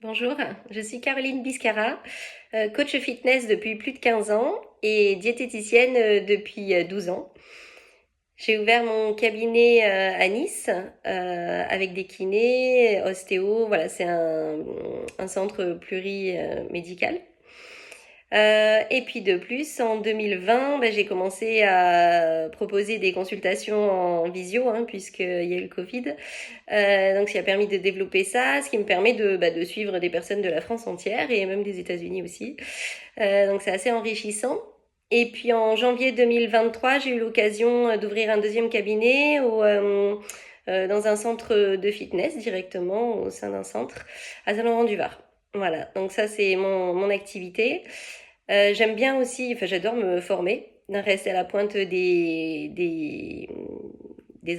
Bonjour, je suis Caroline Biscara, coach fitness depuis plus de 15 ans et diététicienne depuis 12 ans. J'ai ouvert mon cabinet à Nice avec des kinés, ostéo, voilà, c'est un centre plurimédical. Et puis de plus, en 2020, j'ai commencé à proposer des consultations en visio, puisqu'il y a eu le Covid. Donc, ce qui a permis de développer ça, ce qui me permet de suivre des personnes de la France entière et même des États-Unis aussi. Donc, c'est assez enrichissant. Et puis en janvier 2023, j'ai eu l'occasion d'ouvrir un deuxième cabinet dans un centre de fitness directement au sein d'un centre à Saint-Laurent-du-Var. Voilà, donc ça c'est mon activité. J'aime bien aussi, enfin j'adore me former, rester à la pointe des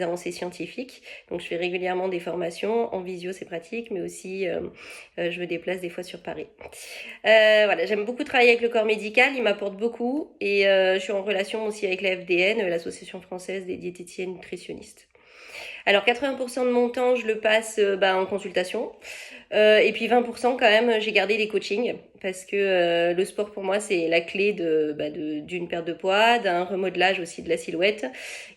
avancées scientifiques. Donc je fais régulièrement des formations en visio, c'est pratique, mais aussi je me déplace des fois sur Paris. Voilà, j'aime beaucoup travailler avec le corps médical, il m'apporte beaucoup et je suis en relation aussi avec la FDN, l'Association française des diététiciennes nutritionnistes. Alors 80% de mon temps, je le passe en consultation. Et puis 20% quand même, j'ai gardé les coachings parce que le sport pour moi c'est la clé d'une perte de poids, d'un remodelage aussi de la silhouette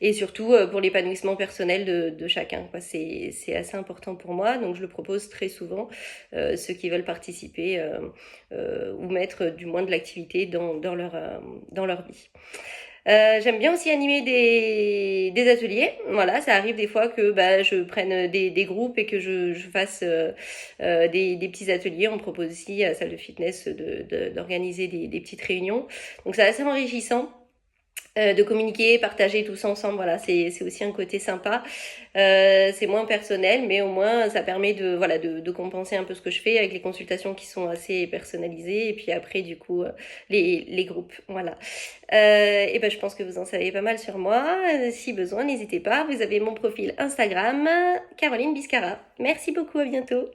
et surtout pour l'épanouissement personnel de chacun. C'est assez important pour moi, donc je le propose très souvent ceux qui veulent participer ou mettre du moins de l'activité dans leur vie. J'aime bien aussi animer des ateliers. Voilà, ça arrive des fois que je prenne des groupes et que je fasse des petits ateliers. On me propose aussi à la salle de fitness d'organiser des petites réunions. Donc c'est assez enrichissant de communiquer, partager tous ensemble. Voilà, c'est aussi un côté sympa. C'est moins personnel, mais au moins ça permet de compenser un peu ce que je fais avec les consultations qui sont assez personnalisées et puis après du coup les groupes. Voilà. Et je pense que vous en savez pas mal sur moi. Si besoin, n'hésitez pas. Vous avez mon profil Instagram, Caroline Biscara. Merci beaucoup, à bientôt.